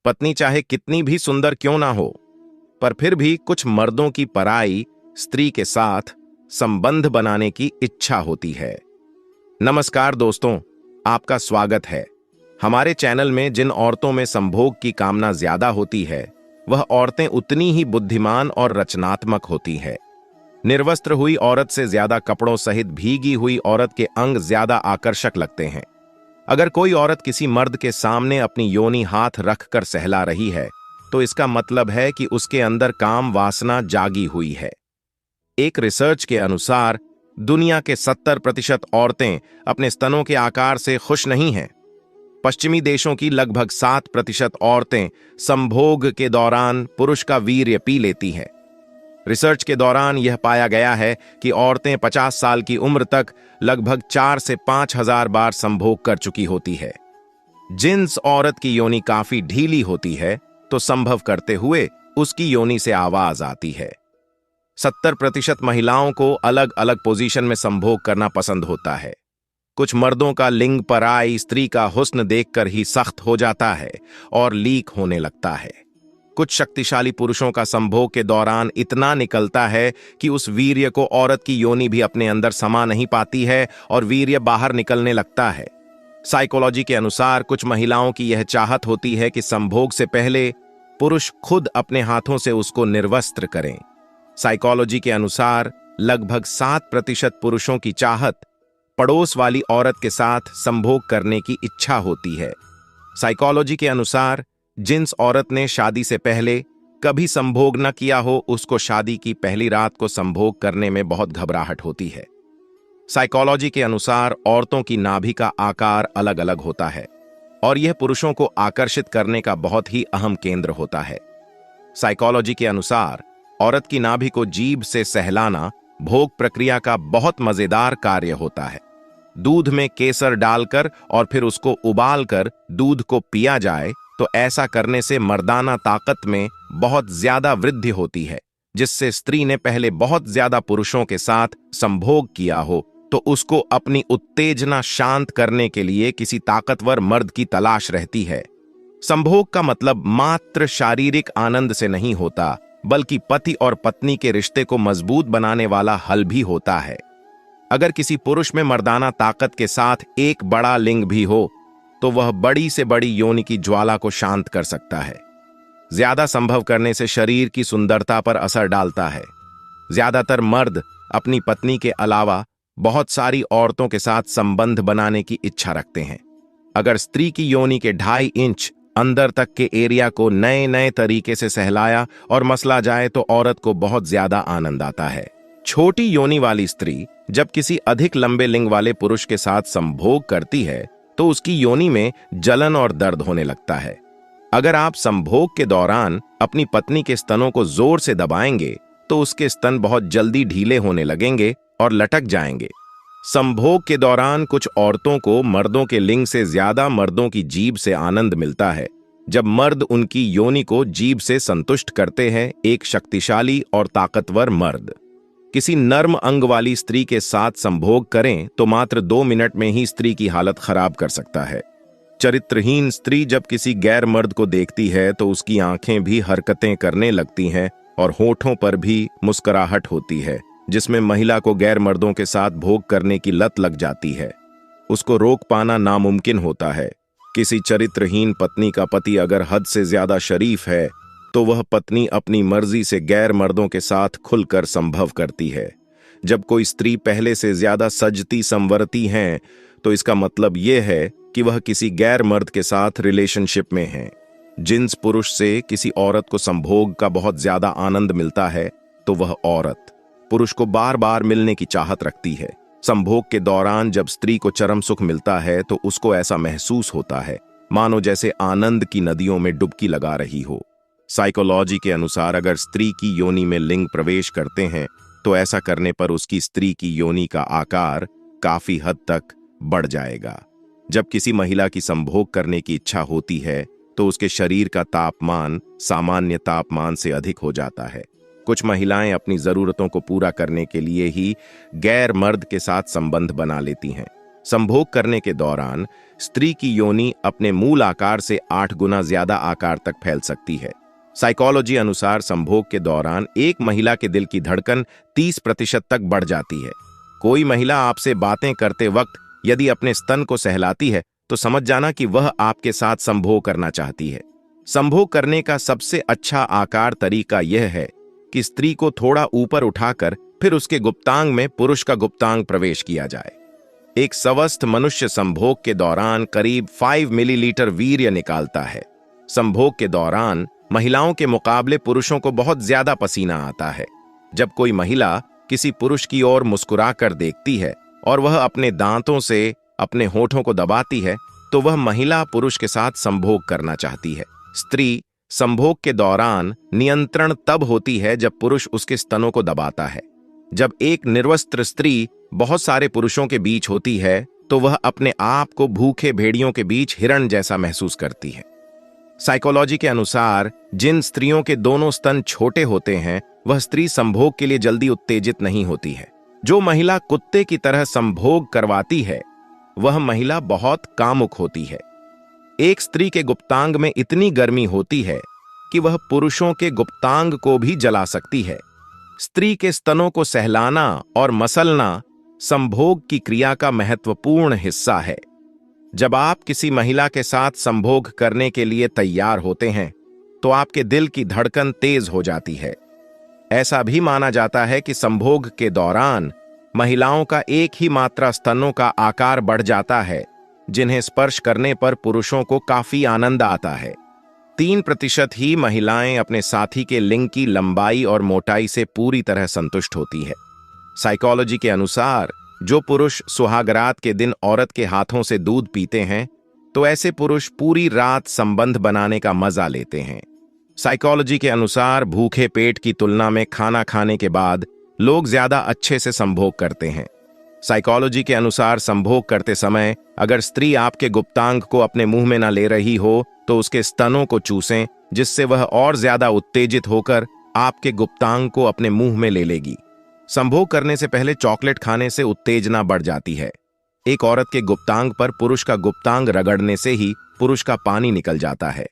पत्नी चाहे कितनी भी सुंदर क्यों ना हो, पर फिर भी कुछ मर्दों की पराई स्त्री के साथ संबंध बनाने की इच्छा होती है। नमस्कार दोस्तों, आपका स्वागत है। हमारे चैनल में जिन औरतों में संभोग की कामना ज्यादा होती है, वह औरतें उतनी ही बुद्धिमान और रचनात्मक होती है। निर्वस्त्र हुई औरत से ज्यादा कपड़ों सहित भीगी हुई औरत के अंग ज्यादा आकर्षक लगते हैं। अगर कोई औरत किसी मर्द के सामने अपनी योनि हाथ रखकर सहला रही है, तो इसका मतलब है कि उसके अंदर काम वासना जागी हुई है। एक रिसर्च के अनुसार दुनिया के 70% औरतें अपने स्तनों के आकार से खुश नहीं हैं। पश्चिमी देशों की लगभग 7% औरतें संभोग के दौरान पुरुष का वीर्य पी लेती हैं। रिसर्च के दौरान यह पाया गया है कि औरतें 50 साल की उम्र तक लगभग 4 से 5,000 बार संभोग कर चुकी होती है। जिस औरत की योनि काफी ढीली होती है, तो संभव करते हुए उसकी योनि से आवाज आती है। 70% महिलाओं को अलग अलग पोजीशन में संभोग करना पसंद होता है। कुछ मर्दों का लिंग पराई स्त्री का हुस्न देखकर ही सख्त हो जाता है और लीक होने लगता है। कुछ शक्तिशाली पुरुषों का संभोग के दौरान इतना निकलता है कि उस वीर्य को औरत की योनि भी अपने अंदर समा नहीं पाती है और वीर्य बाहर निकलने लगता है। साइकोलॉजी के अनुसार कुछ महिलाओं की यह चाहत होती है कि संभोग से पहले पुरुष खुद अपने हाथों से उसको निर्वस्त्र करें। साइकोलॉजी के अनुसार लगभग 7% पुरुषों की चाहत पड़ोस वाली औरत के साथ संभोग करने की इच्छा होती है। साइकोलॉजी के अनुसार जिस औरत ने शादी से पहले कभी संभोग न किया हो, उसको शादी की पहली रात को संभोग करने में बहुत घबराहट होती है। साइकोलॉजी के अनुसार औरतों की नाभि का आकार अलग अलग होता है और यह पुरुषों को आकर्षित करने का बहुत ही अहम केंद्र होता है। साइकोलॉजी के अनुसार औरत की नाभि को जीभ से सहलाना भोग प्रक्रिया का बहुत मजेदार कार्य होता है। दूध में केसर डालकर और फिर उसको उबालकर दूध को पिया जाए तो ऐसा करने से मर्दाना ताकत में बहुत ज्यादा वृद्धि होती है। जिससे स्त्री ने पहले बहुत ज्यादा पुरुषों के साथ संभोग किया हो, तो उसको अपनी उत्तेजना शांत करने के लिए किसी ताकतवर मर्द की तलाश रहती है। संभोग का मतलब मात्र शारीरिक आनंद से नहीं होता, बल्कि पति और पत्नी के रिश्ते को मजबूत बनाने वाला हल भी होता है। अगर किसी पुरुष में मर्दाना ताकत के साथ एक बड़ा लिंग भी हो, तो वह बड़ी से बड़ी योनि की ज्वाला को शांत कर सकता है। ज्यादा संभव करने से शरीर की सुंदरता पर असर डालता है। ज्यादातर मर्द अपनी पत्नी के अलावा बहुत सारी औरतों के साथ संबंध बनाने की इच्छा रखते हैं। अगर स्त्री की योनि के 2.5 इंच अंदर तक के एरिया को नए नए तरीके से सहलाया और मसला जाए तो औरत को बहुत ज्यादा आनंद आता है। छोटी योनि वाली स्त्री जब किसी अधिक लंबे लिंग वाले पुरुष के साथ संभोग करती है, तो उसकी योनि में जलन और दर्द होने लगता है। अगर आप संभोग के दौरान अपनी पत्नी के स्तनों को जोर से दबाएंगे, तो उसके स्तन बहुत जल्दी ढीले होने लगेंगे और लटक जाएंगे। संभोग के दौरान कुछ औरतों को मर्दों के लिंग से ज्यादा मर्दों की जीभ से आनंद मिलता है। जब मर्द उनकी योनि को जीभ से संतुष्ट करते हैं, एक शक्तिशाली और ताकतवर मर्द किसी नर्म अंग वाली स्त्री के साथ संभोग करें तो मात्र 2 मिनट में ही स्त्री की हालत खराब कर सकता है। चरित्रहीन स्त्री जब किसी गैर मर्द को देखती है, तो उसकी आंखें भी हरकतें करने लगती हैं और होठों पर भी मुस्कुराहट होती है, जिसमें महिला को गैर मर्दों के साथ भोग करने की लत लग जाती है। उसको रोक पाना नामुमकिन होता है। किसी चरित्रहीन पत्नी का पति अगर हद से ज्यादा शरीफ है, तो वह पत्नी अपनी मर्जी से गैर मर्दों के साथ खुलकर संभव करती है। जब कोई स्त्री पहले से ज्यादा सजती संवरती हैं, तो इसका मतलब यह है कि वह किसी गैर मर्द के साथ रिलेशनशिप में है। जिस पुरुष से किसी औरत को संभोग का बहुत ज्यादा आनंद मिलता है, तो वह औरत पुरुष को बार बार मिलने की चाहत रखती है। संभोग के दौरान जब स्त्री को चरम सुख मिलता है, तो उसको ऐसा महसूस होता है मानो जैसे आनंद की नदियों में डुबकी लगा रही हो। साइकोलॉजी के अनुसार अगर स्त्री की योनि में लिंग प्रवेश करते हैं, तो ऐसा करने पर उसकी स्त्री की योनि का आकार काफी हद तक बढ़ जाएगा। जब किसी महिला की संभोग करने की इच्छा होती है, तो उसके शरीर का तापमान सामान्य तापमान से अधिक हो जाता है। कुछ महिलाएं अपनी जरूरतों को पूरा करने के लिए ही गैर मर्द के साथ संबंध बना लेती हैं। संभोग करने के दौरान स्त्री की योनि अपने मूल आकार से 8 गुना ज्यादा आकार तक फैल सकती है। साइकोलॉजी अनुसार संभोग के दौरान एक महिला के दिल की धड़कन 30% तक बढ़ जाती है। कोई महिला आपसे बातें करते वक्त यदि अपने स्तन को सहलाती है तो समझ जाना कि वह आपके साथ संभोग करना चाहती है। संभोग करने का सबसे अच्छा आकार तरीका यह है कि स्त्री को थोड़ा ऊपर उठाकर फिर उसके गुप्तांग में पुरुष का गुप्तांग प्रवेश किया जाए। एक स्वस्थ मनुष्य संभोग के दौरान करीब 5 मिलीलीटर वीर्य निकालता है। संभोग के दौरान महिलाओं के मुकाबले पुरुषों को बहुत ज्यादा पसीना आता है। जब कोई महिला किसी पुरुष की ओर मुस्कुराकर देखती है और वह अपने दांतों से अपने होठों को दबाती है तो वह महिला पुरुष के साथ संभोग करना चाहती है। स्त्री संभोग के दौरान नियंत्रण तब होती है जब पुरुष उसके स्तनों को दबाता है। जब एक निर्वस्त्र स्त्री बहुत सारे पुरुषों के बीच होती है तो वह अपने आप को भूखे भेड़ियों के बीच हिरण जैसा महसूस करती है। साइकोलॉजी के अनुसार जिन स्त्रियों के दोनों स्तन छोटे होते हैं वह स्त्री संभोग के लिए जल्दी उत्तेजित नहीं होती है। जो महिला कुत्ते की तरह संभोग करवाती है वह महिला बहुत कामुक होती है। एक स्त्री के गुप्तांग में इतनी गर्मी होती है कि वह पुरुषों के गुप्तांग को भी जला सकती है। स्त्री के स्तनों को सहलाना और मसलना संभोग की क्रिया का महत्वपूर्ण हिस्सा है। जब आप किसी महिला के साथ संभोग करने के लिए तैयार होते हैं तो आपके दिल की धड़कन तेज हो जाती है। ऐसा भी माना जाता है कि संभोग के दौरान महिलाओं का एक ही मात्रा स्तनों का आकार बढ़ जाता है, जिन्हें स्पर्श करने पर पुरुषों को काफी आनंद आता है। 3% ही महिलाएं अपने साथी के लिंग की लंबाई और मोटाई से पूरी तरह संतुष्ट होती है। साइकोलॉजी के अनुसार जो पुरुष सुहागरात के दिन औरत के हाथों से दूध पीते हैं तो ऐसे पुरुष पूरी रात संबंध बनाने का मजा लेते हैं। साइकोलॉजी के अनुसार भूखे पेट की तुलना में खाना खाने के बाद लोग ज्यादा अच्छे से संभोग करते हैं। साइकोलॉजी के अनुसार संभोग करते समय अगर स्त्री आपके गुप्तांग को अपने मुंह में न ले रही हो तो उसके स्तनों को चूसें, जिससे वह और ज्यादा उत्तेजित होकर आपके गुप्तांग को अपने मुंह में ले लेगी। संभोग करने से पहले चॉकलेट खाने से उत्तेजना बढ़ जाती है। एक औरत के गुप्तांग पर पुरुष का गुप्तांग रगड़ने से ही पुरुष का पानी निकल जाता है।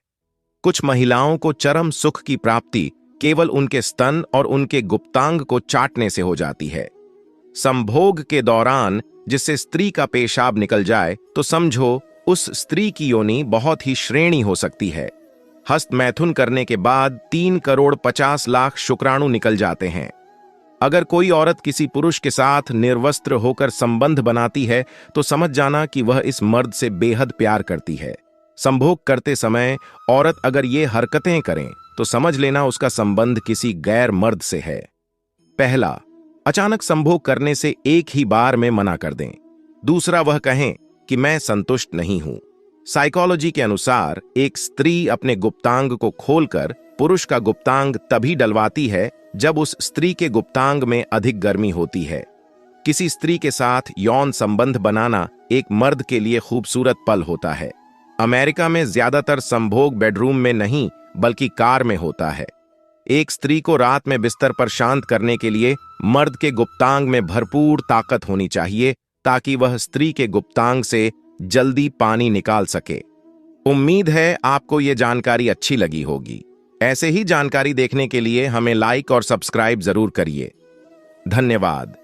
कुछ महिलाओं को चरम सुख की प्राप्ति केवल उनके स्तन और उनके गुप्तांग को चाटने से हो जाती है। संभोग के दौरान जिससे स्त्री का पेशाब निकल जाए तो समझो उस स्त्री की योनि बहुत ही श्रेणी हो सकती है। हस्त मैथुन करने के बाद 3,50,00,000 शुक्राणु निकल जाते हैं। अगर कोई औरत किसी पुरुष के साथ निर्वस्त्र होकर संबंध बनाती है तो समझ जाना कि वह इस मर्द से बेहद प्यार करती है। संभोग करते समय औरत अगर ये हरकतें करें तो समझ लेना उसका संबंध किसी गैर मर्द से है। पहला, अचानक संभोग करने से एक ही बार में मना कर दें। दूसरा, वह कहें कि मैं संतुष्ट नहीं हूं। साइकोलॉजी के अनुसार एक स्त्री अपने गुप्तांग को खोलकर पुरुष का गुप्तांग तभी डलवाती है जब उस स्त्री के गुप्तांग में अधिक गर्मी होती है। किसी स्त्री के साथ यौन संबंध बनाना एक मर्द के लिए खूबसूरत पल होता है। अमेरिका में ज्यादातर संभोग बेडरूम में नहीं बल्कि कार में होता है। एक स्त्री को रात में बिस्तर पर शांत करने के लिए मर्द के गुप्तांग में भरपूर ताकत होनी चाहिए ताकि वह स्त्री के गुप्तांग से जल्दी पानी निकाल सके। उम्मीद है आपको ये जानकारी अच्छी लगी होगी। ऐसे ही जानकारी देखने के लिए हमें लाइक और सब्सक्राइब जरूर करिए। धन्यवाद।